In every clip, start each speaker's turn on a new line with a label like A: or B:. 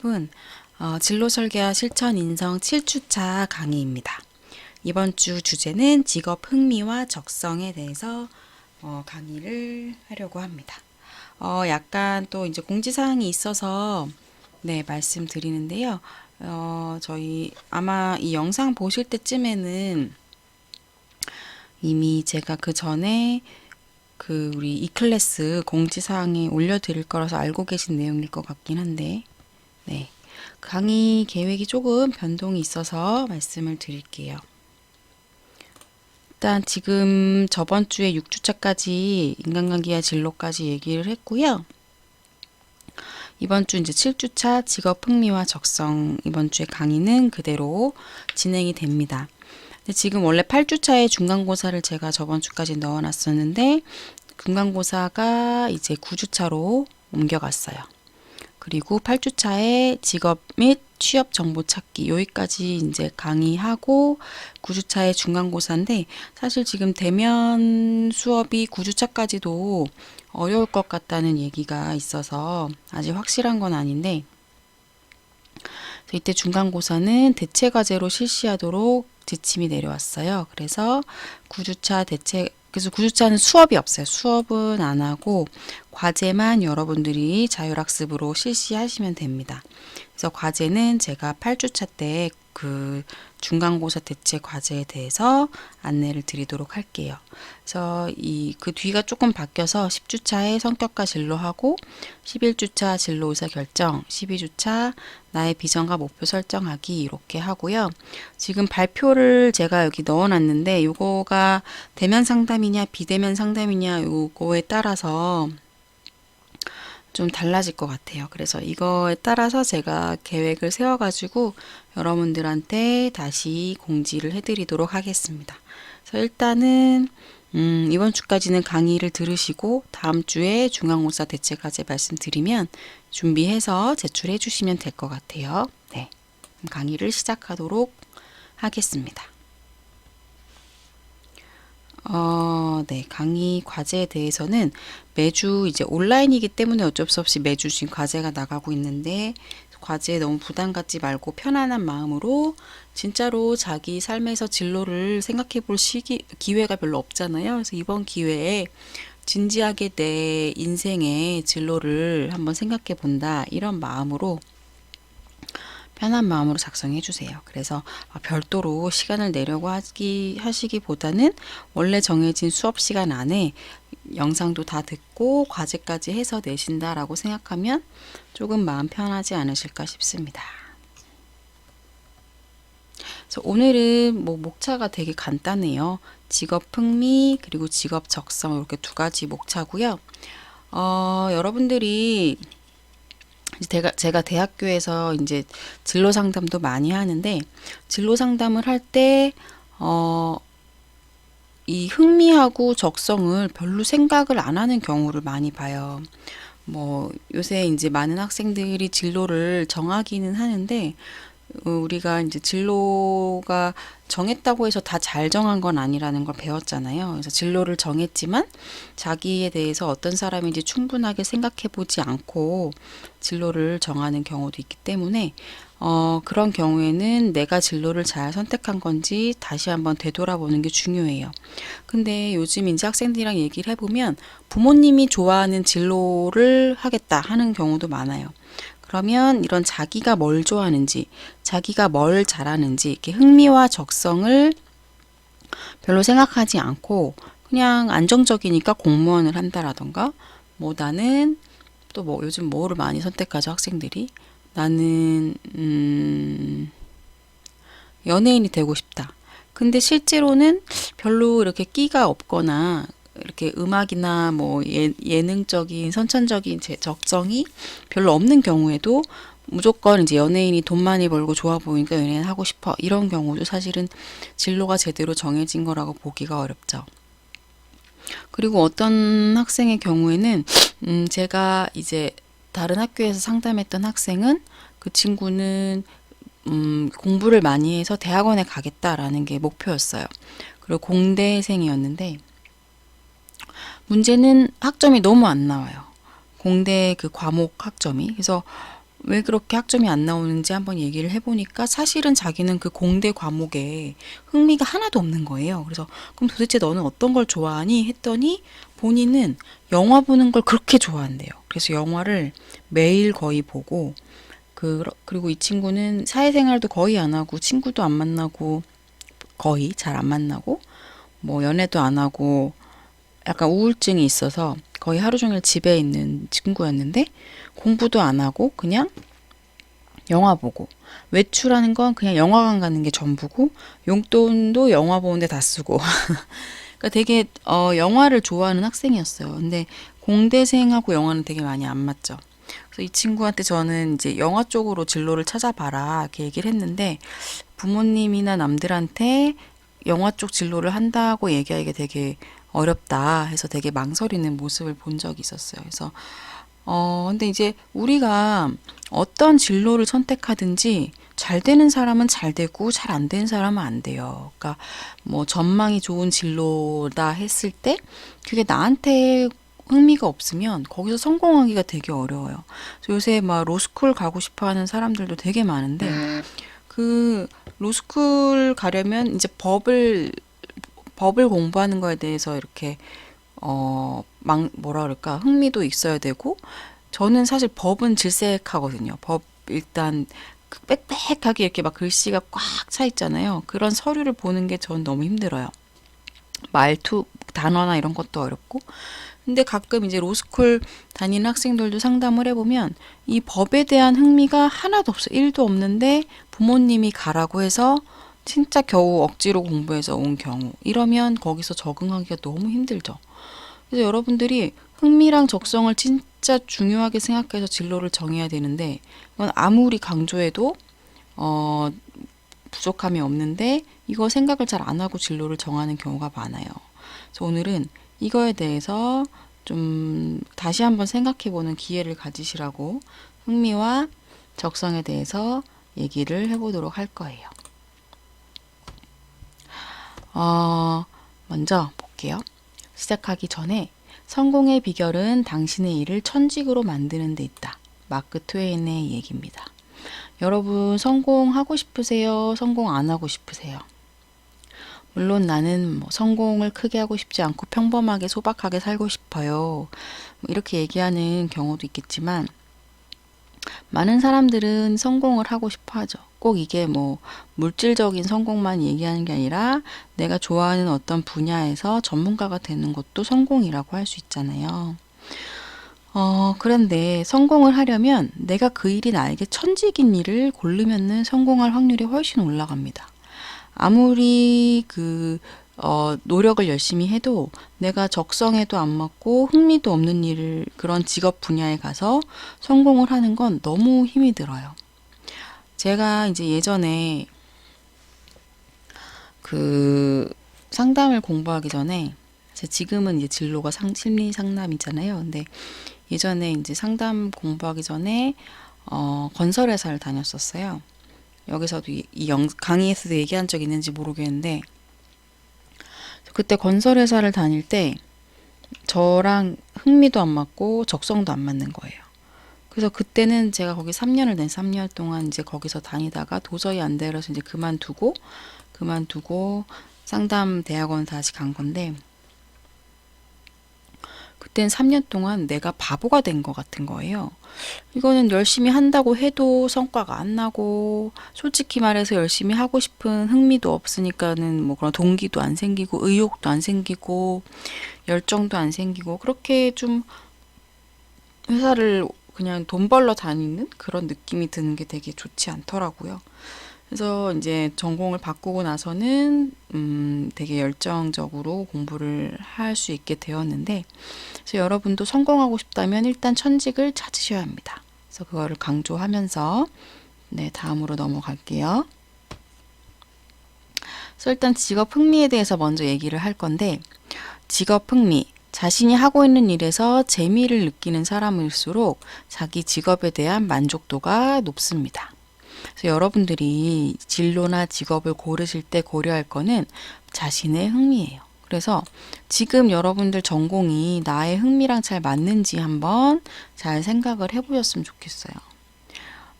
A: 여러분. 진로 설계와 실천 인성 7주차 강의입니다. 이번 주 주제는 직업 흥미와 적성에 대해서 강의를 하려고 합니다. 약간 또 이제 공지사항이 있어서 말씀드리는데요. 저희 아마 이 영상 보실 때쯤에는 이미 제가 그 전에 우리 이클래스 공지사항에 올려드릴 거라서 알고 계신 내용일 것 같긴 한데, 강의 계획이 조금 변동이 있어서 말씀을 드릴게요. 일단 지금 저번 주에 6주차까지 인간관계와 진로까지 얘기를 했고요. 이번 주 이제 7주차 직업 흥미와 적성 이번 주에 강의는 그대로 진행이 됩니다. 근데 지금 원래 8주차에 중간고사를 제가 저번 주까지 넣어놨었는데 중간고사가 이제 9주차로 옮겨갔어요. 그리고 8주차에 직업 및 취업 정보 찾기 여기까지 이제 강의하고 9주차에 중간고사인데 사실 지금 대면 수업이 9주차까지도 어려울 것 같다는 얘기가 있어서 아직 확실한 건 아닌데 이때 중간고사는 대체 과제로 실시하도록 지침이 내려왔어요. 그래서 9주차는 수업이 없어요. 수업은 안 하고 과제만 여러분들이 자율학습으로 실시하시면 됩니다. 그래서 과제는 제가 8주차 때 그 중간고사 대체 과제에 대해서 안내를 드리도록 할게요. 그래서 그 뒤가 조금 바뀌어서 10주차에 성격과 진로하고 11주차 진로 의사 결정, 12주차 나의 비전과 목표 설정하기 이렇게 하고요. 지금 발표를 제가 여기 넣어놨는데 요거가 대면 상담이냐 비대면 상담이냐 요거에 따라서 좀 달라질 것 같아요. 그래서 이거에 따라서 제가 계획을 세워가지고 여러분들한테 다시 공지를 해드리도록 하겠습니다. 그래서 일단은 이번 주까지는 강의를 들으시고 다음 주에 중간고사 대체 과제 말씀드리면 준비해서 제출해 주시면 될 것 같아요. 그럼 강의를 시작하도록 하겠습니다. 강의 과제에 대해서는 매주 이제 온라인이기 때문에 어쩔 수 없이 매주 지금 과제가 나가고 있는데 과제에 너무 부담 갖지 말고 편안한 마음으로 진짜로 자기 삶에서 진로를 생각해 볼 기회가 별로 없잖아요. 그래서 이번 기회에 진지하게 내 인생의 진로를 한번 생각해 본다. 이런 마음으로 편한 마음으로 작성해 주세요. 그래서 별도로 시간을 내려고 하시기보다는 원래 정해진 수업 시간 안에 영상도 다 듣고 과제까지 해서 내신다라고 생각하면 조금 마음 편하지 않으실까 싶습니다. 그래서 오늘은 목차가 되게 간단해요. 직업 흥미 그리고 직업 적성 이렇게 두 가지 목차고요. 여러분들이 제가 대학교에서 이제 진로 상담도 많이 하는데 진로 상담을 할 때 이 흥미하고 적성을 별로 생각을 안 하는 경우를 많이 봐요. 요새 이제 많은 학생들이 진로를 정하기는 하는데 우리가 이제 진로가 정했다고 해서 다 잘 정한 건 아니라는 걸 배웠잖아요. 그래서 진로를 정했지만 자기에 대해서 어떤 사람인지 충분하게 생각해 보지 않고 진로를 정하는 경우도 있기 때문에 그런 경우에는 내가 진로를 잘 선택한 건지 다시 한번 되돌아보는 게 중요해요. 근데 요즘 이제 학생들이랑 얘기를 해보면 부모님이 좋아하는 진로를 하겠다 하는 경우도 많아요. 그러면 이런 자기가 뭘 좋아하는지, 자기가 뭘 잘하는지, 이렇게 흥미와 적성을 별로 생각하지 않고 그냥 안정적이니까 공무원을 한다라던가, 나는 또 요즘 뭐를 많이 선택하죠, 학생들이? 나는 연예인이 되고 싶다. 근데 실제로는 별로 이렇게 끼가 없거나 이렇게 음악이나 예능적인 선천적인 적성이 별로 없는 경우에도 무조건 이제 연예인이 돈 많이 벌고 좋아 보이니까 연예인 하고 싶어 이런 경우도 사실은 진로가 제대로 정해진 거라고 보기가 어렵죠. 그리고 어떤 학생의 경우에는 제가 이제 다른 학교에서 상담했던 학생은 그 친구는 공부를 많이 해서 대학원에 가겠다라는 게 목표였어요. 그리고 공대생이었는데 문제는 학점이 너무 안 나와요. 공대 그 과목 학점이. 그래서 왜 그렇게 학점이 안 나오는지 한번 얘기를 해보니까 사실은 자기는 그 공대 과목에 흥미가 하나도 없는 거예요. 그래서 그럼 도대체 너는 어떤 걸 좋아하니? 했더니 본인은 영화 보는 걸 그렇게 좋아한대요. 그래서 영화를 매일 거의 보고 그리고 이 친구는 사회생활도 거의 안 하고 친구도 안 만나고 거의 잘 안 만나고 뭐 연애도 안 하고 약간 우울증이 있어서 거의 하루 종일 집에 있는 친구였는데 공부도 안 하고 그냥 영화 보고 외출하는 건 그냥 영화관 가는 게 전부고 용돈도 영화 보는데 다 쓰고 그러니까 되게 영화를 좋아하는 학생이었어요. 근데 공대생하고 영화는 되게 많이 안 맞죠. 그래서 이 친구한테 저는 이제 영화 쪽으로 진로를 찾아봐라 이렇게 얘기를 했는데 부모님이나 남들한테 영화 쪽 진로를 한다고 얘기하기가 되게 어렵다 해서 되게 망설이는 모습을 본 적이 있었어요. 그래서 근데 이제 우리가 어떤 진로를 선택하든지 잘 되는 사람은 잘 되고 잘 안 되는 사람은 안 돼요. 그러니까 뭐 전망이 좋은 진로다 했을 때 그게 나한테 흥미가 없으면 거기서 성공하기가 되게 어려워요. 그래서 요새 막 로스쿨 가고 싶어 하는 사람들도 되게 많은데 그 로스쿨 가려면 이제 법을 공부하는 거에 대해서 이렇게 뭐라 그럴까 흥미도 있어야 되고 저는 사실 법은 질색하거든요. 법 일단 그 빽빽하게 이렇게 막 글씨가 꽉 차 있잖아요. 그런 서류를 보는 게 전 너무 힘들어요. 말투 단어나 이런 것도 어렵고 근데 가끔 이제 로스쿨 다니는 학생들도 상담을 해보면 이 법에 대한 흥미가 하나도 없어. 1도 없는데 부모님이 가라고 해서 진짜 겨우 억지로 공부해서 온 경우 이러면 거기서 적응하기가 너무 힘들죠. 그래서 여러분들이 흥미랑 적성을 진짜 중요하게 생각해서 진로를 정해야 되는데 이건 아무리 강조해도 어, 부족함이 없는데 이거 생각을 잘 안 하고 진로를 정하는 경우가 많아요. 그래서 오늘은 이거에 대해서 좀 다시 한번 생각해보는 기회를 가지시라고 흥미와 적성에 대해서 얘기를 해보도록 할 거예요. 먼저 볼게요. 시작하기 전에 성공의 비결은 당신의 일을 천직으로 만드는 데 있다. 마크 트웨인의 얘기입니다. 여러분 성공하고 싶으세요? 성공 안 하고 싶으세요? 물론 나는 뭐 성공을 크게 하고 싶지 않고 평범하게 소박하게 살고 싶어요. 이렇게 얘기하는 경우도 있겠지만 많은 사람들은 성공을 하고 싶어 하죠. 꼭 이게 뭐 물질적인 성공만 얘기하는 게 아니라 내가 좋아하는 어떤 분야에서 전문가가 되는 것도 성공이라고 할 수 있잖아요. 그런데 성공을 하려면 내가 그 일이 나에게 천직인 일을 고르면은 성공할 확률이 훨씬 올라갑니다. 아무리 노력을 열심히 해도 내가 적성에도 안 맞고 흥미도 없는 일을 그런 직업 분야에 가서 성공을 하는 건 너무 힘이 들어요. 제가 이제 예전에 그 상담을 공부하기 전에 지금은 이제 진로가 심리 상담이잖아요. 근데 예전에 이제 상담 공부하기 전에 건설회사를 다녔었어요. 여기서도 강의에서도 얘기한 적 있는지 모르겠는데 그때 건설회사를 다닐 때 저랑 흥미도 안 맞고 적성도 안 맞는 거예요. 그래서 그때는 제가 거기 3년 동안 이제 거기서 다니다가 도저히 안 돼서 이제 그만두고 상담 대학원 다시 간 건데 그땐 3년 동안 내가 바보가 된 것 같은 거예요. 이거는 열심히 한다고 해도 성과가 안 나고 솔직히 말해서 열심히 하고 싶은 흥미도 없으니까는 뭐 그런 동기도 안 생기고 의욕도 안 생기고 열정도 안 생기고 그렇게 좀 회사를 그냥 돈 벌러 다니는 그런 느낌이 드는 게 되게 좋지 않더라고요. 그래서 이제 전공을 바꾸고 나서는 되게 열정적으로 공부를 할 수 있게 되었는데 그래서 여러분도 성공하고 싶다면 일단 천직을 찾으셔야 합니다. 그래서 그거를 강조하면서 네, 다음으로 넘어갈게요. 그래서 일단 직업 흥미에 대해서 먼저 얘기를 할 건데 직업 흥미, 자신이 하고 있는 일에서 재미를 느끼는 사람일수록 자기 직업에 대한 만족도가 높습니다. 그래서 여러분들이 진로나 직업을 고르실 때 고려할 거는 자신의 흥미예요. 그래서 지금 여러분들 전공이 나의 흥미랑 잘 맞는지 한번 잘 생각을 해보셨으면 좋겠어요.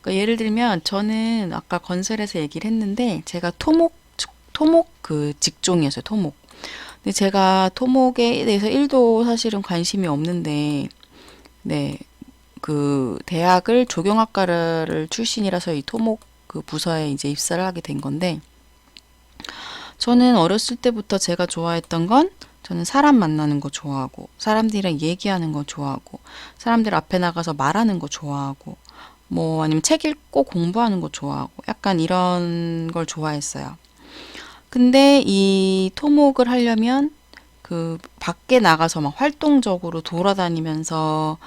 A: 그러니까 예를 들면 저는 아까 건설에서 얘기를 했는데 제가 토목 그 직종이었어요. 토목. 근데 제가 토목에 대해서 1도 사실은 관심이 없는데 네. 그 대학을 조경학과를 출신이라서 이 토목 그 부서에 이제 입사를 하게 된 건데 저는 어렸을 때부터 제가 좋아했던 건 저는 사람 만나는 거 좋아하고 사람들이랑 얘기하는 거 좋아하고 사람들 앞에 나가서 말하는 거 좋아하고 뭐 아니면 책 읽고 공부하는 거 좋아하고 약간 이런 걸 좋아했어요. 근데 이 토목을 하려면 그 밖에 나가서 막 활동적으로 돌아다니면서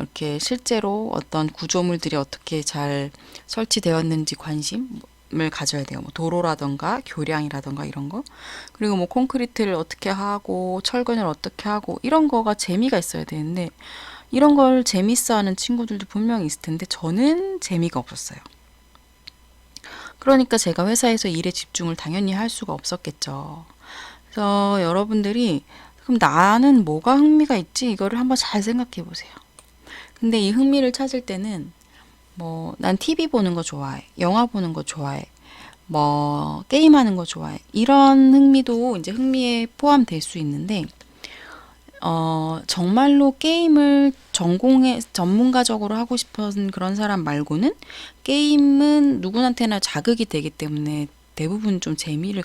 A: 이렇게 실제로 어떤 구조물들이 어떻게 잘 설치되었는지 관심을 가져야 돼요. 뭐 도로라던가 교량이라던가 이런 거. 그리고 뭐 콘크리트를 어떻게 하고 철근을 어떻게 하고 이런 거가 재미가 있어야 되는데 이런 걸 재밌어 하는 친구들도 분명히 있을 텐데 저는 재미가 없었어요. 그러니까 제가 회사에서 일에 집중을 당연히 할 수가 없었겠죠. 그래서 여러분들이 그럼 나는 뭐가 흥미가 있지? 이거를 한번 잘 생각해 보세요. 근데 이 흥미를 찾을 때는 뭐 난 TV 보는 거 좋아해. 영화 보는 거 좋아해. 뭐 게임하는 거 좋아해. 이런 흥미도 이제 흥미에 포함될 수 있는데 정말로 게임을 전문가적으로 하고 싶은 그런 사람 말고는 게임은 누구한테나 자극이 되기 때문에 대부분 좀 재미를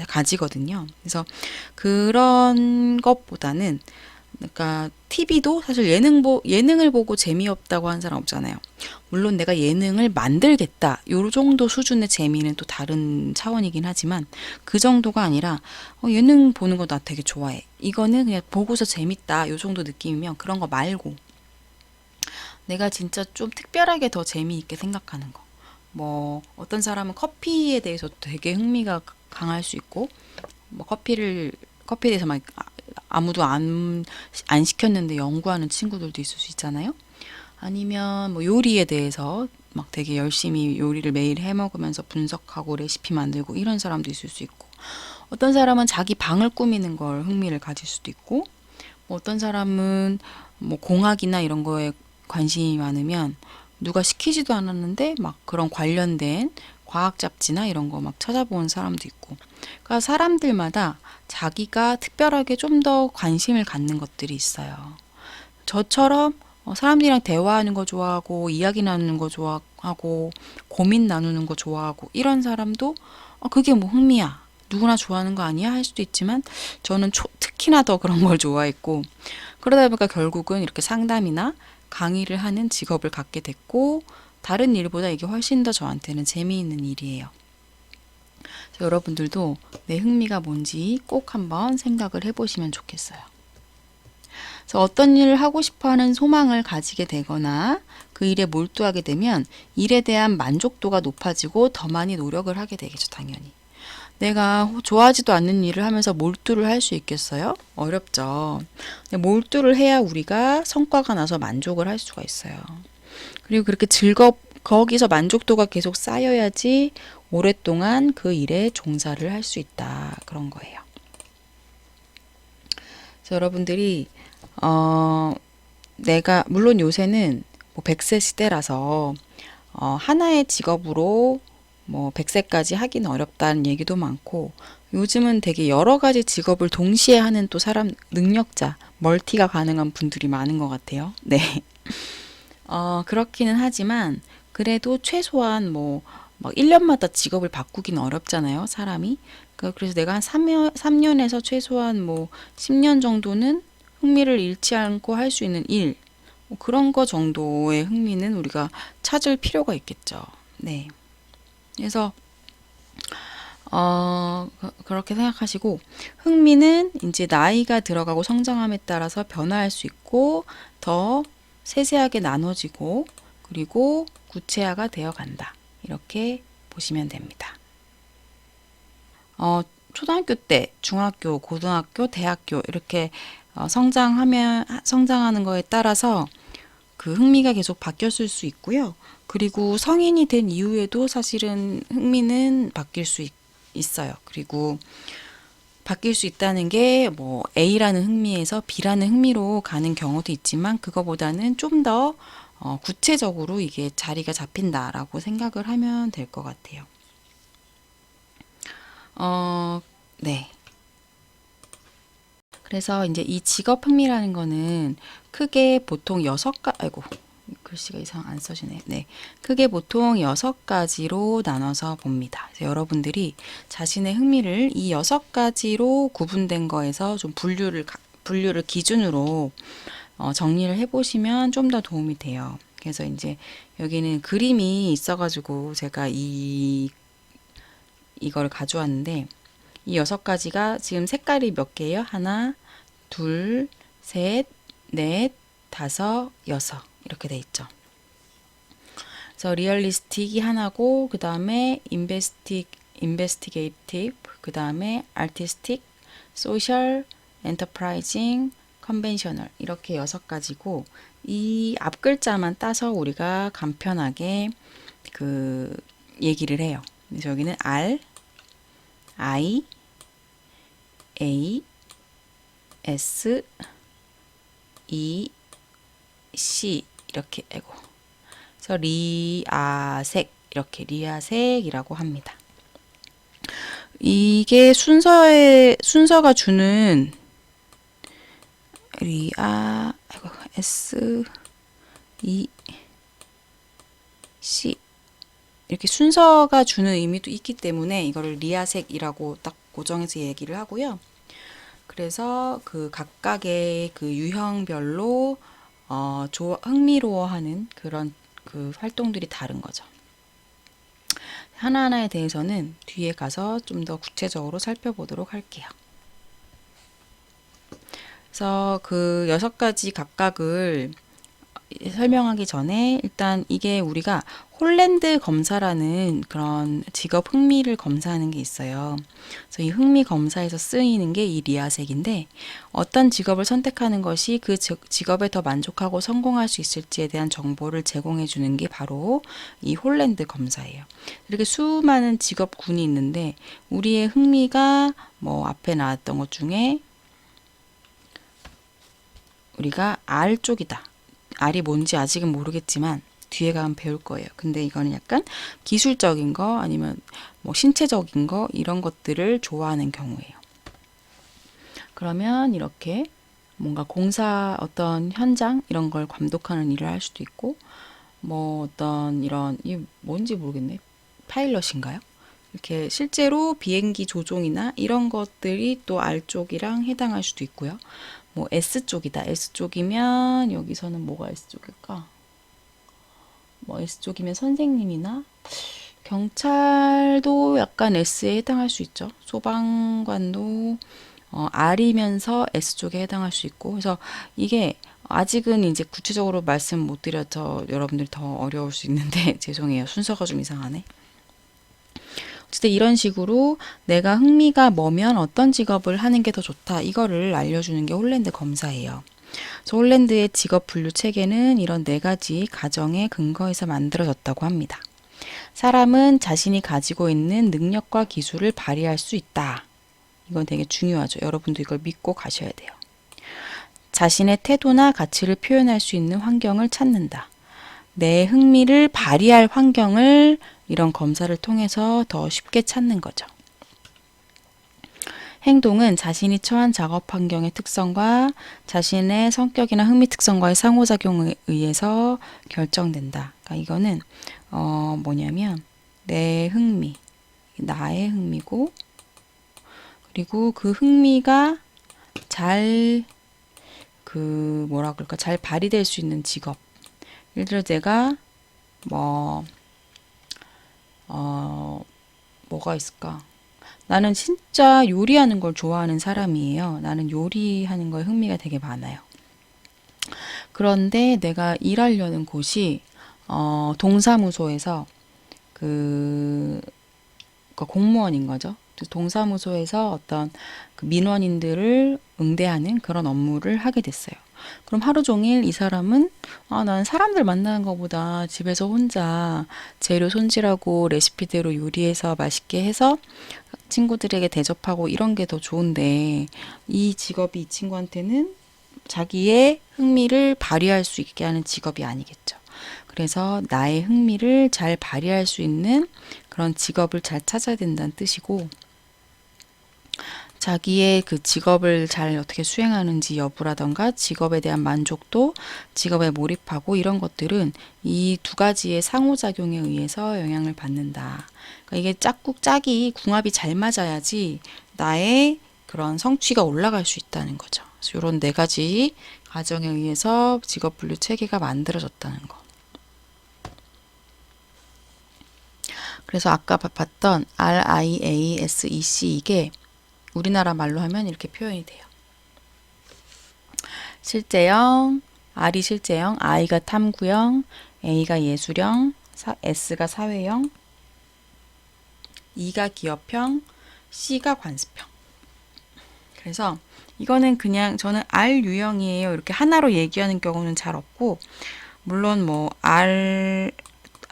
A: 가지거든요. 그래서 그런 것보다는 그러니까 TV도 사실 예능을 보고 재미없다고 하는 사람 없잖아요. 물론 내가 예능을 만들겠다. 요 정도 수준의 재미는 또 다른 차원이긴 하지만 그 정도가 아니라 예능 보는 거 나 되게 좋아해. 이거는 그냥 보고서 재밌다. 요 정도 느낌이면 그런 거 말고 내가 진짜 좀 특별하게 더 재미있게 생각하는 거. 뭐 어떤 사람은 커피에 대해서 되게 흥미가 강할 수 있고 뭐 커피에 대해서 막 아무도 안 시켰는데 연구하는 친구들도 있을 수 있잖아요. 아니면 뭐 요리에 대해서 막 되게 열심히 요리를 매일 해 먹으면서 분석하고 레시피 만들고 이런 사람도 있을 수 있고 어떤 사람은 자기 방을 꾸미는 걸 흥미를 가질 수도 있고 뭐 어떤 사람은 뭐 공학이나 이런 거에 관심이 많으면 누가 시키지도 않았는데 막 그런 관련된 과학 잡지나 이런 거 막 찾아보는 사람도 있고 그러니까 사람들마다 자기가 특별하게 좀 더 관심을 갖는 것들이 있어요. 저처럼 사람들이랑 대화하는 거 좋아하고 이야기 나누는 거 좋아하고 고민 나누는 거 좋아하고 이런 사람도 그게 뭐 흥미야. 누구나 좋아하는 거 아니야? 할 수도 있지만 저는 특히나 더 그런 걸 좋아했고 그러다 보니까 결국은 이렇게 상담이나 강의를 하는 직업을 갖게 됐고 다른 일보다 이게 훨씬 더 저한테는 재미있는 일이에요. 그래서 여러분들도 내 흥미가 뭔지 꼭 한번 생각을 해보시면 좋겠어요. 그래서 어떤 일을 하고 싶어 하는 소망을 가지게 되거나 그 일에 몰두하게 되면 일에 대한 만족도가 높아지고 더 많이 노력을 하게 되겠죠, 당연히. 내가 좋아하지도 않는 일을 하면서 몰두를 할 수 있겠어요? 어렵죠. 근데 몰두를 해야 우리가 성과가 나서 만족을 할 수가 있어요. 그리고 그렇게 거기서 만족도가 계속 쌓여야지 오랫동안 그 일에 종사를 할 수 있다. 그런 거예요. 그래서 여러분들이 내가 물론 요새는 뭐 100세 시대라서 하나의 직업으로 뭐 100세까지 하기는 어렵다는 얘기도 많고 요즘은 되게 여러 가지 직업을 동시에 하는 또 능력자, 멀티가 가능한 분들이 많은 것 같아요. 네. 그렇기는 하지만 그래도 최소한 뭐 막 1년마다 직업을 바꾸기는 어렵잖아요, 사람이. 그래서 내가 한 3년에서 최소한 뭐 10년 정도는 흥미를 잃지 않고 할 수 있는 일, 뭐 그런 거 정도의 흥미는 우리가 찾을 필요가 있겠죠. 네. 그래서 그렇게 생각하시고 흥미는 이제 나이가 들어가고 성장함에 따라서 변화할 수 있고 더 세세하게 나눠지고 그리고 구체화가 되어 간다. 이렇게 보시면 됩니다. 초등학교 때, 중학교, 고등학교, 대학교 이렇게 성장하는 거에 따라서 그 흥미가 계속 바뀌었을 수 있고요. 그리고 성인이 된 이후에도 사실은 흥미는 바뀔 수 있어요. 그리고 바뀔 수 있다는 게 뭐 A라는 흥미에서 B라는 흥미로 가는 경우도 있지만 그거보다는 좀 더 구체적으로 이게 자리가 잡힌다라고 생각을 하면 될 것 같아요. 네. 그래서 이제 이 직업 흥미라는 거는 크게 보통 아이고, 글씨가 이상 안 써지네. 네. 크게 보통 6가지로 나눠서 봅니다. 그래서 여러분들이 자신의 흥미를 이 6가지로 구분된 거에서 좀 분류를 기준으로 정리를 해보시면 좀 더 도움이 돼요. 그래서 이제 여기는 그림이 있어가지고 제가 이걸 가져왔는데, 이 6가지가 지금 색깔이 몇 개예요? 하나, 둘, 셋, 넷, 다섯, 여섯 이렇게 돼 있죠. 그래서 리얼리스틱이 하나고, 그 다음에 인베스티게이티브, 그 다음에 아티스틱, 소셜, 엔터프라이징, 컨벤셔널 이렇게 6가지고, 이 앞글자만 따서 우리가 간편하게 그 얘기를 해요. 그래서 여기는 R, I, A, S, E, C 이렇게 그래서 리아색 이렇게 리아색이라고 합니다. 이게 순서가 주는 S, E, C 이렇게 순서가 주는 의미도 있기 때문에 이거를 리아색이라고 딱 고정해서 얘기를 하고요. 그래서 그 각각의 그 유형별로 흥미로워하는 그런 그 활동들이 다른 거죠. 하나하나에 대해서는 뒤에 가서 좀 더 구체적으로 살펴보도록 할게요. 그래서 그 6가지 각각을 설명하기 전에 일단 이게 우리가 홀랜드 검사라는 그런 직업 흥미를 검사하는 게 있어요. 그래서 이 흥미 검사에서 쓰이는 게 이 리아색인데, 어떤 직업을 선택하는 것이 그 직업에 더 만족하고 성공할 수 있을지에 대한 정보를 제공해 주는 게 바로 이 홀랜드 검사예요. 이렇게 수많은 직업군이 있는데 우리의 흥미가 뭐 앞에 나왔던 것 중에 우리가 R 쪽이다. R이 뭔지 아직은 모르겠지만 뒤에 가면 배울 거예요. 근데 이거는 약간 기술적인 거 아니면 뭐 신체적인 거 이런 것들을 좋아하는 경우예요. 그러면 이렇게 뭔가 공사 어떤 현장 이런 걸 감독하는 일을 할 수도 있고, 뭐 어떤 이런 이 뭔지 모르겠네. 파일럿인가요? 이렇게 실제로 비행기 조종이나 이런 것들이 또 R 쪽이랑 해당할 수도 있고요. 뭐 S 쪽이다. S 쪽이면 여기서는 뭐가 S 쪽일까? 뭐 S 쪽이면 선생님이나 경찰도 약간 S에 해당할 수 있죠. 소방관도 R이면서 S 쪽에 해당할 수 있고, 그래서 이게 아직은 이제 구체적으로 말씀 못 드려서 여러분들이 더 어려울 수 있는데 죄송해요. 순서가 좀 이상하네. 어쨌든 이런 식으로 내가 흥미가 뭐면 어떤 직업을 하는 게 더 좋다 이거를 알려주는 게 홀랜드 검사예요. 그래서 홀랜드의 직업 분류 체계는 이런 4가지 가정에 근거해서 만들어졌다고 합니다. 사람은 자신이 가지고 있는 능력과 기술을 발휘할 수 있다. 이건 되게 중요하죠. 여러분도 이걸 믿고 가셔야 돼요. 자신의 태도나 가치를 표현할 수 있는 환경을 찾는다. 내 흥미를 발휘할 환경을 이런 검사를 통해서 더 쉽게 찾는 거죠. 행동은 자신이 처한 작업 환경의 특성과 자신의 성격이나 흥미 특성과의 상호작용에 의해서 결정된다. 그러니까 이거는 뭐냐면 내 흥미, 나의 흥미고, 그리고 그 흥미가 잘 뭐라 그럴까, 잘 발휘될 수 있는 직업. 예를 들어 내가 뭐가 있을까? 나는 진짜 요리하는 걸 좋아하는 사람이에요. 나는 요리하는 거에 흥미가 되게 많아요. 그런데 내가 일하려는 곳이 동사무소에서 그러니까 공무원인 거죠. 동사무소에서 어떤 그 민원인들을 응대하는 그런 업무를 하게 됐어요. 그럼 하루 종일 이 사람은 나는 사람들 만나는 것보다 집에서 혼자 재료 손질하고 레시피대로 요리해서 맛있게 해서 친구들에게 대접하고 이런 게 더 좋은데, 이 직업이 이 친구한테는 자기의 흥미를 발휘할 수 있게 하는 직업이 아니겠죠. 그래서 나의 흥미를 잘 발휘할 수 있는 그런 직업을 잘 찾아야 된다는 뜻이고, 자기의 그 직업을 잘 어떻게 수행하는지 여부라던가 직업에 대한 만족도, 직업에 몰입하고 이런 것들은 이 두 가지의 상호작용에 의해서 영향을 받는다. 그러니까 이게 짝이 궁합이 잘 맞아야지 나의 그런 성취가 올라갈 수 있다는 거죠. 그래서 이런 네 가지 과정에 의해서 직업 분류 체계가 만들어졌다는 거. 그래서 아까 봤던 RIASEC 이게 우리나라 말로 하면 이렇게 표현이 돼요. 실제형, R이 실제형, I가 탐구형, A가 예술형, S가 사회형, E가 기업형, C가 관습형. 그래서 이거는 그냥 저는 R 유형이에요. 이렇게 하나로 얘기하는 경우는 잘 없고, 물론 뭐 R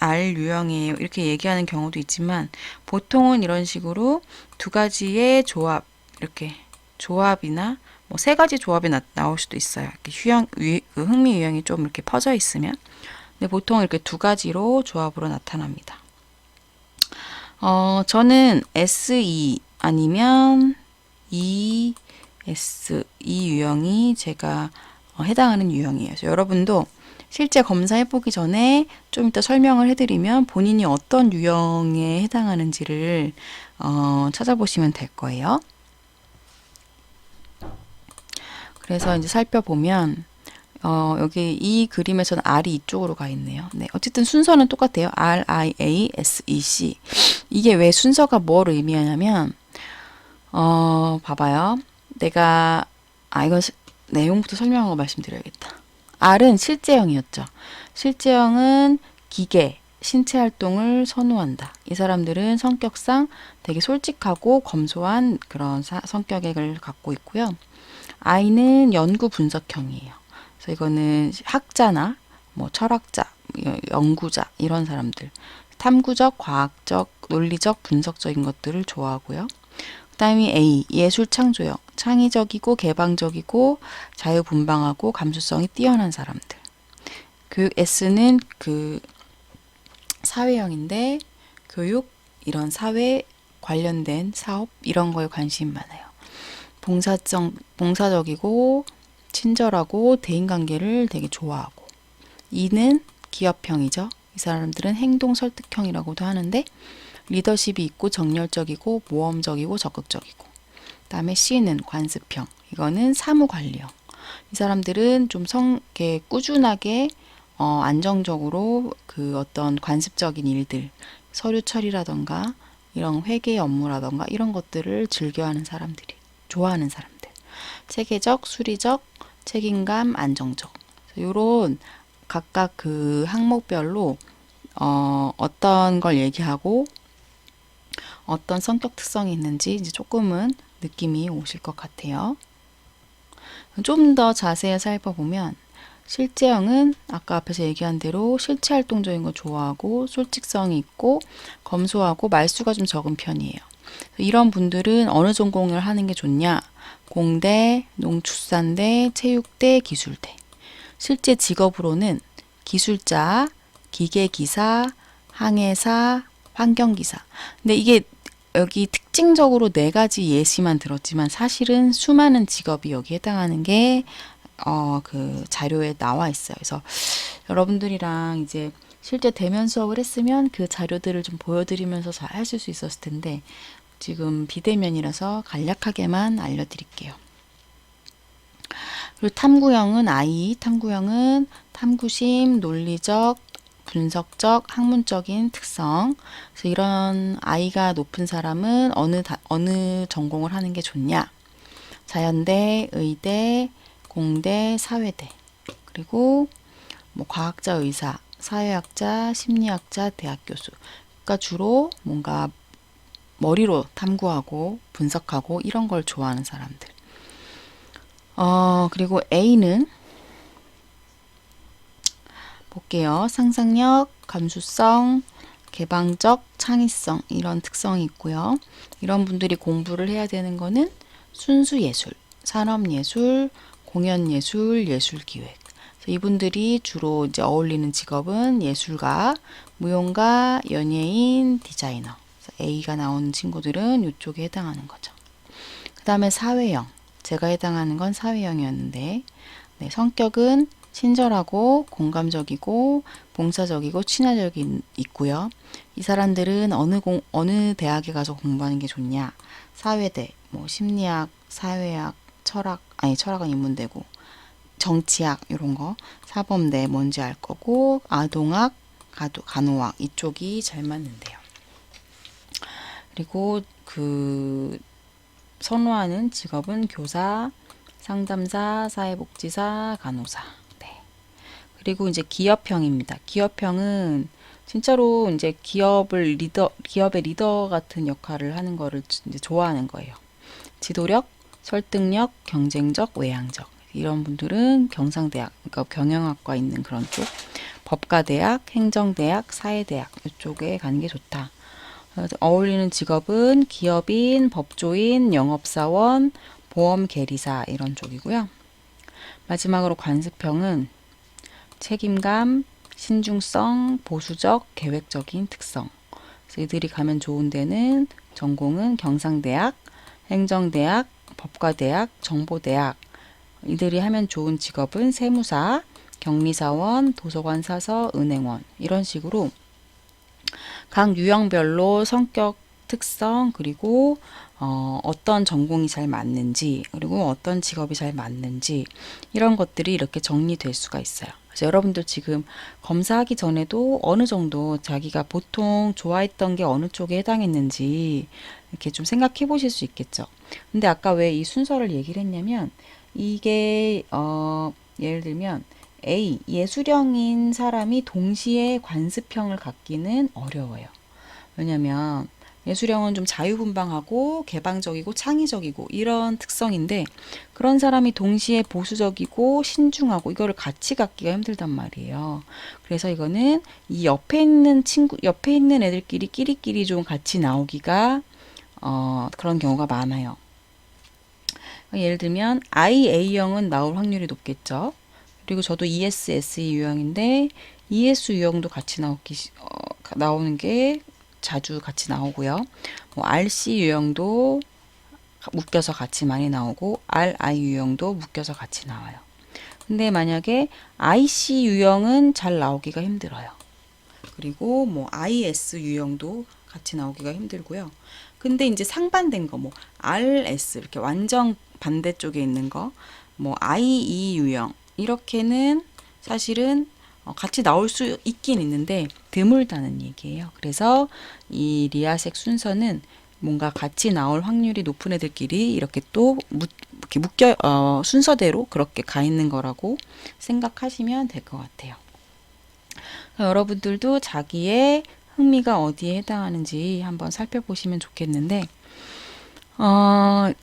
A: 유형이에요. 이렇게 얘기하는 경우도 있지만, 보통은 이런 식으로 두 가지의 조합, 이렇게 조합이나 뭐 세 가지 조합이 나올 수도 있어요. 이렇게 그 흥미 유형이 좀 이렇게 퍼져 있으면. 근데 보통 이렇게 두 가지로 조합으로 나타납니다. 저는 SE 아니면 ES, 이 유형이 제가 해당하는 유형이에요. 그래서 여러분도 실제 검사해보기 전에 좀 이따 설명을 해드리면 본인이 어떤 유형에 해당하는지를 찾아보시면 될 거예요. 그래서 이제 살펴보면 여기 이 그림에서는 R이 이쪽으로 가 있네요. 네, 어쨌든 순서는 똑같아요. RIASEC. 이게 왜 순서가 뭘 의미하냐면 봐봐요. 내가 이거 내용부터 설명하고 말씀드려야겠다. R은 실제형이었죠. 실제형은 기계, 신체 활동을 선호한다. 이 사람들은 성격상 되게 솔직하고 검소한 그런 성격을 갖고 있고요. I는 연구 분석형이에요. 그래서 이거는 학자나 뭐 철학자, 연구자 이런 사람들. 탐구적, 과학적, 논리적, 분석적인 것들을 좋아하고요. 그다음에 A, 예술 창조형. 창의적이고 개방적이고 자유분방하고 감수성이 뛰어난 사람들. 교육 S는 그 사회형인데 교육, 이런 사회 관련된 사업 이런 거에 관심 많아요. 봉사적이고 친절하고 대인관계를 되게 좋아하고. E는 기업형이죠. 이 사람들은 행동 설득형이라고도 하는데 리더십이 있고 정열적이고 모험적이고 적극적이고. 그다음에 C는 관습형. 이거는 사무관리형. 이 사람들은 좀 이렇게 꾸준하게 안정적으로 그 어떤 관습적인 일들, 서류 처리라던가 이런 회계 업무라던가 이런 것들을 즐겨하는 사람들이, 좋아하는 사람들. 체계적, 수리적, 책임감, 안정적. 이런 각각 그 항목별로 어떤 걸 얘기하고 어떤 성격 특성이 있는지 이제 조금은 느낌이 오실 것 같아요. 좀 더 자세히 살펴보면 실제형은 아까 앞에서 얘기한 대로 실체 활동적인 거 좋아하고 솔직성이 있고 검소하고 말수가 좀 적은 편이에요. 이런 분들은 어느 전공을 하는 게 좋냐? 공대, 농축산대, 체육대, 기술대. 실제 직업으로는 기술자, 기계기사, 항해사, 환경기사. 근데 이게 여기 특징적으로 네 가지 예시만 들었지만 사실은 수많은 직업이 여기 해당하는 게 그 자료에 나와 있어요. 그래서 여러분들이랑 이제 실제 대면 수업을 했으면 그 자료들을 좀 보여드리면서 잘 하실 수 있었을 텐데 지금 비대면이라서 간략하게만 알려드릴게요. 그리고 탐구형은 탐구형은 탐구심, 논리적, 분석적, 학문적인 특성. 그래서 이런 I가 높은 사람은 어느 전공을 하는 게 좋냐? 자연대, 의대, 공대, 사회대. 그리고 뭐 과학자, 의사, 사회학자, 심리학자, 대학 교수. 그러니까 주로 뭔가 머리로 탐구하고 분석하고 이런 걸 좋아하는 사람들. 그리고 A는 볼게요. 상상력, 감수성, 개방적, 창의성 이런 특성이 있고요. 이런 분들이 공부를 해야 되는 거는 순수 예술, 산업 예술, 공연 예술, 예술 기획. 그래서 이분들이 주로 이제 어울리는 직업은 예술가, 무용가, 연예인, 디자이너. 그래서 A가 나오는 친구들은 이쪽에 해당하는 거죠. 그 다음에 사회형. 제가 해당하는 건 사회형이었는데, 네, 성격은 친절하고 공감적이고 봉사적이고 친화적이 있고요. 이 사람들은 어느 대학에 가서 공부하는 게 좋냐? 사회대, 뭐 심리학, 사회학, 철학은 인문대고 정치학 이런 거, 사범대 뭔지 알 거고 아동학, 간호학 이쪽이 잘 맞는데요. 그리고 그 선호하는 직업은 교사, 상담사, 사회복지사, 간호사. 네. 그리고 이제 기업형입니다. 기업형은 진짜로 이제 기업의 리더 같은 역할을 하는 거를 이제 좋아하는 거예요. 지도력, 설득력, 경쟁적, 외향적. 이런 분들은 경상대학, 그러니까 경영학과 있는 그런 쪽, 법과대학, 행정대학, 사회대학 이쪽에 가는 게 좋다. 어울리는 직업은 기업인, 법조인, 영업사원, 보험계리사 이런 쪽이고요. 마지막으로 관습형은 책임감, 신중성, 보수적, 계획적인 특성. 그래서 이들이 가면 좋은 데는 전공은 경상대학, 행정대학, 법과대학, 정보대학. 이들이 하면 좋은 직업은 세무사, 격리사원, 도서관사서, 은행원 이런 식으로 각 유형별로 성격 특성 그리고 어떤 전공이 잘 맞는지 그리고 어떤 직업이 잘 맞는지 이런 것들이 이렇게 정리될 수가 있어요. 그래서 여러분들 지금 검사하기 전에도 어느 정도 자기가 보통 좋아했던 게 어느 쪽에 해당했는지 이렇게 좀 생각해 보실 수 있겠죠. 근데 아까 왜 이 순서를 얘기를 했냐면 이게 예를 들면 A, 예술형인 사람이 동시에 관습형을 갖기는 어려워요. 왜냐면 예술형은 좀 자유분방하고 개방적이고 창의적이고 이런 특성인데 그런 사람이 동시에 보수적이고 신중하고 이거를 같이 갖기가 힘들단 말이에요. 그래서 이거는 이 옆에 있는 애들끼리 끼리끼리 좀 같이 나오기가 그런 경우가 많아요. 예를 들면 IA형은 나올 확률이 높겠죠. 그리고 저도 ESSE 유형인데 ES 유형도 같이 나오는 게 자주 같이 나오고요. 뭐 RC 유형도 묶여서 같이 많이 나오고 RI 유형도 묶여서 같이 나와요. 근데 만약에 IC 유형은 잘 나오기가 힘들어요. 그리고 뭐 IS 유형도 같이 나오기가 힘들고요. 근데 이제 상반된 거, 뭐 RS 이렇게 완전 반대쪽에 있는 거, 뭐 IE 유형 이렇게는 사실은 같이 나올 수 있긴 있는데 드물다는 얘기예요. 그래서 이 리아색 순서는 뭔가 같이 나올 확률이 높은 애들끼리 이렇게 또 이렇게 순서대로 그렇게 가 있는 거라고 생각하시면 될 것 같아요. 여러분들도 자기의 흥미가 어디에 해당하는지 한번 살펴보시면 좋겠는데,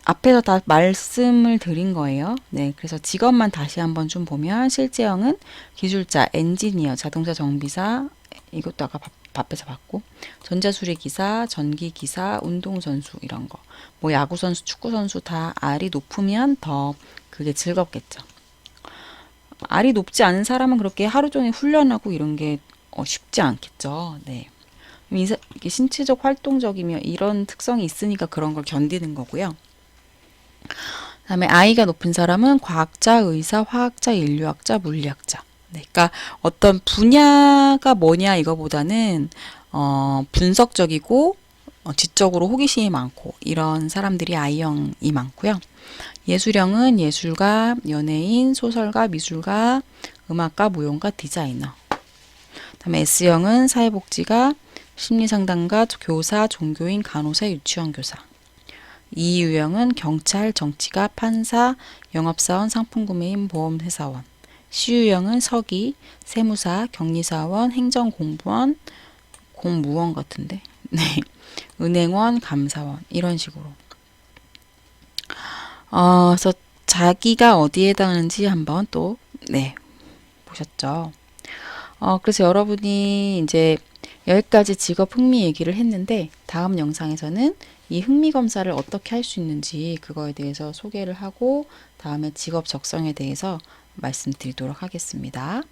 A: 앞에서 다 말씀을 드린 거예요. 네, 그래서 직업만 다시 한번 좀 보면 실제형은 기술자, 엔지니어, 자동차 정비사, 이것도 아까 앞에서 봤고, 전자수리기사, 전기기사, 운동선수 이런 거. 뭐 야구선수, 축구선수 다 R이 높으면 더 그게 즐겁겠죠. R이 높지 않은 사람은 그렇게 하루 종일 훈련하고 이런 게 쉽지 않겠죠. 네. 이게 신체적 활동적이며 이런 특성이 있으니까 그런 걸 견디는 거고요. 그다음에 I가 높은 사람은 과학자, 의사, 화학자, 인류학자, 물리학자. 네, 그러니까 어떤 분야가 뭐냐 이거보다는 분석적이고 지적으로 호기심이 많고 이런 사람들이 I형이 많고요. 예술형은 예술가, 연예인, 소설가, 미술가, 음악가, 무용가, 디자이너. 그다음에 S형은 사회복지가, 심리상담가, 교사, 종교인, 간호사, 유치원 교사. E 유형은 경찰, 정치가, 판사, 영업사원, 상품구매인, 보험회사원. C 유형은 서기, 세무사, 격리사원, 행정공무원, 공무원 같은데. 네. 은행원, 감사원 이런 식으로. 그래서 자기가 어디에 해당하는지 한번 또 보셨죠. 그래서 여러분이 이제 여기까지 직업 흥미 얘기를 했는데 다음 영상에서는 이 흥미 검사를 어떻게 할 수 있는지 그거에 대해서 소개를 하고 다음에 직업 적성에 대해서 말씀드리도록 하겠습니다.